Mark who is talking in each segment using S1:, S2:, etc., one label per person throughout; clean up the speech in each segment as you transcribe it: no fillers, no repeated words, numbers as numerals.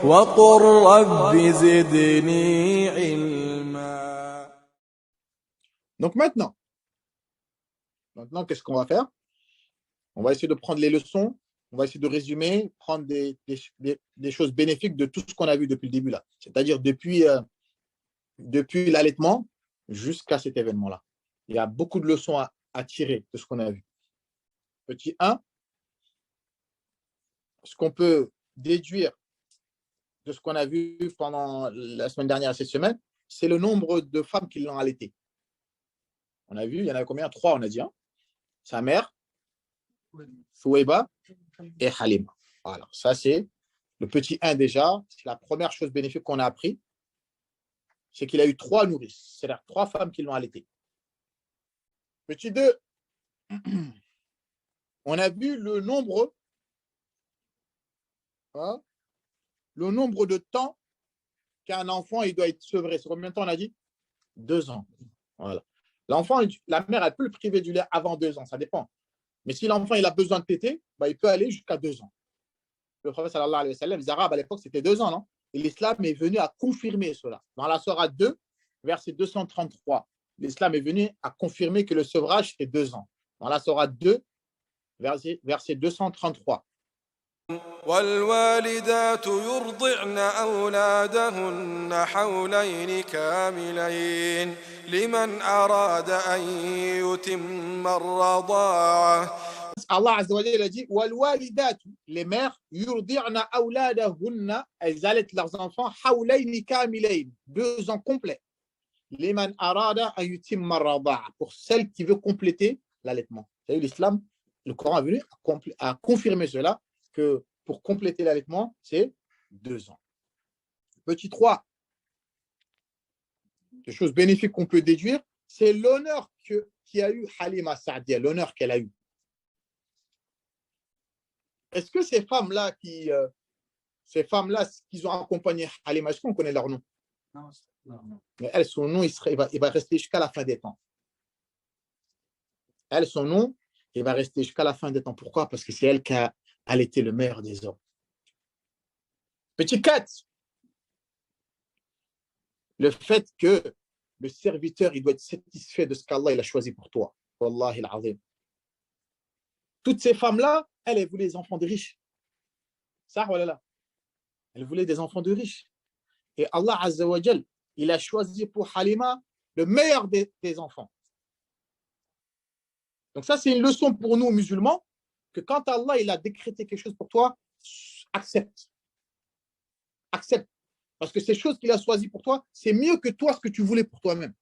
S1: وقل رب زدني علما.
S2: Donc maintenant, qu'est-ce qu'on va faire? On va essayer de prendre les leçons, on va essayer de résumer, prendre des choses bénéfiques de tout ce qu'on a vu depuis le début là. C'est-à-dire depuis l'allaitement jusqu'à cet événement-là. Il y a beaucoup de leçons à tirer de ce qu'on a vu. Petit 1, ce qu'on peut déduire de ce qu'on a vu pendant la semaine dernière et cette semaine, c'est le nombre de femmes qui l'ont allaité. On a vu, il y en avait combien? 3, on a dit. Hein, sa mère, Thouwaiba et Halima. Voilà, ça c'est le petit 1 déjà. C'est la première chose bénéfique qu'on a appris. C'est qu'il a eu 3 nourrices, c'est-à-dire 3 femmes qui l'ont allaité. Petit 2, on a vu le nombre de temps qu'un enfant il doit être sevré. C'est combien de temps on a dit? 2 ans. Voilà. L'enfant, la mère, elle peut le priver du lait avant 2 ans, ça dépend. Mais si l'enfant il a besoin de téter, il peut aller jusqu'à 2 ans. Le prophète sallallahu alayhi wa sallam, les Arabes à l'époque, c'était 2 ans, non? Et l'islam est venu à confirmer cela. Dans la sourate 2, verset 233, l'islam est venu à confirmer que le sevrage, c'était 2 ans. Dans la sourate 2, verset 233.
S1: والوالدات يرضعن أولادهن حولين كاملين لمن أراد أن يتم الرضاعة.
S2: Allah Azza wa Jalla a dit والوالدات, les mères, يرضعن أولادهن, elles allaitent leurs enfants حولين كاملين, 2 ans complets. لمن أراد أن يتم الرضاعة, pour celle qui veut compléter l'allaitement. Vous savez, l'islam, le Coran est venu à confirmer cela, que pour compléter l'allaitement, c'est 2 ans. Petit 3, des choses bénéfiques qu'on peut déduire, c'est l'honneur qu'a eu Halima Sa'diya, l'honneur qu'elle a eu. Est-ce que ces femmes-là qui ont accompagné Halima, est-ce qu'on connaît leur nom?
S3: Non.
S2: Mais elles, son nom, il va rester jusqu'à la fin des temps. Elle, son nom, il va rester jusqu'à la fin des temps. Pourquoi? Parce que c'est elle qui a allaité le meilleur des hommes. Petit 4, le fait que le serviteur, il doit être satisfait de ce qu'Allah il a choisi pour toi. Wallahi al-azim. Toutes ces femmes-là, elles voulaient des enfants de riches. Ça, voilà. Elles voulaient des enfants de riches. Et Allah Azza wa Jal, il a choisi pour Halima le meilleur des enfants. Donc ça, c'est une leçon pour nous musulmans, que quand Allah il a décrété quelque chose pour toi, accepte. Accepte. Parce que ces choses qu'il a choisies pour toi, c'est mieux que toi ce que tu voulais pour toi-même.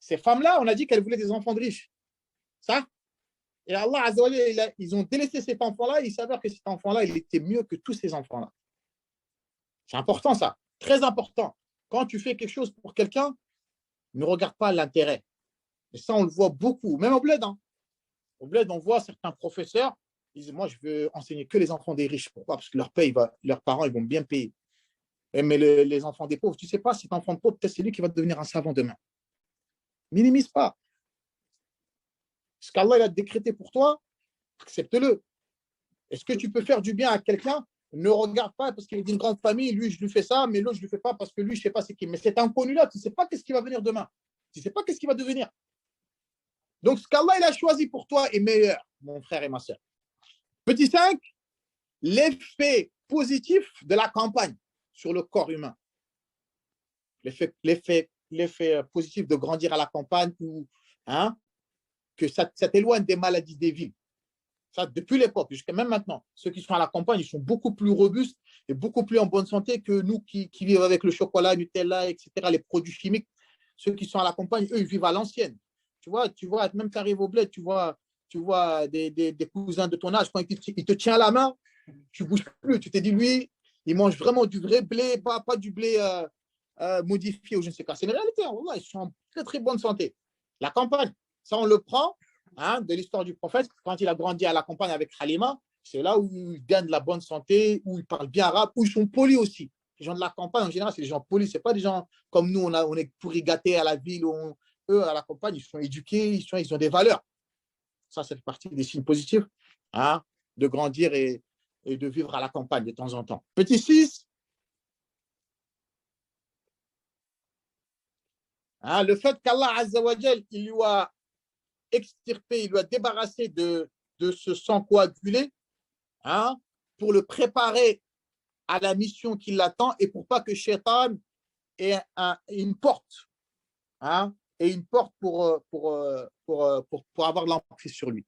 S2: Ces femmes-là, on a dit qu'elles voulaient des enfants de riches. Ça. Et Allah Azza wa Jalla, ils ont délaissé cet enfant-là, et il s'avère que cet enfant-là, il était mieux que tous ces enfants-là. C'est important ça, très important. Quand tu fais quelque chose pour quelqu'un, ne regarde pas l'intérêt. Et ça, on le voit beaucoup, même au bled. Hein. Au bled, on voit certains professeurs, ils disent, moi, je veux enseigner que les enfants des riches. Pourquoi? Parce que leurs parents, ils vont bien payer. Mais les enfants des pauvres, tu ne sais pas, cet enfant de pauvre, peut-être c'est lui qui va devenir un savant demain. Minimise pas. Ce qu'Allah a décrété pour toi, accepte-le. Est-ce que tu peux faire du bien à quelqu'un? Ne regarde pas parce qu'il est d'une grande famille, lui, je lui fais ça, mais l'autre, je ne lui fais pas parce que lui, je ne sais pas c'est qui. Mais cet inconnu-là, tu ne sais pas qu'est-ce qui va venir demain. Tu ne sais pas qu'est-ce qui va devenir. Donc, ce qu'Allah a choisi pour toi est meilleur, mon frère et ma soeur. Petit 5, l'effet positif de la campagne sur le corps humain. L'effet positif de grandir à la campagne, que ça t'éloigne des maladies des villes. Ça, depuis l'époque, jusqu'à même maintenant, ceux qui sont à la campagne, ils sont beaucoup plus robustes et beaucoup plus en bonne santé que nous qui vivons avec le chocolat, Nutella, etc., les produits chimiques. Ceux qui sont à la campagne, eux, ils vivent à l'ancienne. Tu vois, même tu arrives au bled, tu vois des cousins de ton âge, quand il te tient la main, tu ne bouges plus. Tu te dis, lui, il mange vraiment du vrai blé, pas du blé modifié ou je ne sais quoi. C'est une réalité. Wallah, ils sont en très, très bonne santé. La campagne, ça, on le prend. De l'histoire du prophète, quand il a grandi à la campagne avec Halima, c'est là où ils gagnent de la bonne santé, où ils parlent bien arabe, où ils sont polis aussi. Les gens de la campagne, en général, c'est des gens polis. Ce pas des gens comme nous, on est pourri gâtés à la ville. Eux, à la campagne, ils sont éduqués, ils ont des valeurs. Ça fait partie des signes positifs de grandir et et de vivre à la campagne de temps en temps. Petit 6, hein, le fait qu'Allah Azza wa Jal, il lui a extirpé, il lui a débarrassé de ce sang coagulé, hein, pour le préparer à la mission qui l'attend et pour pas que Shaitan ait une porte, hein, et une porte pour avoir l'emprise sur lui.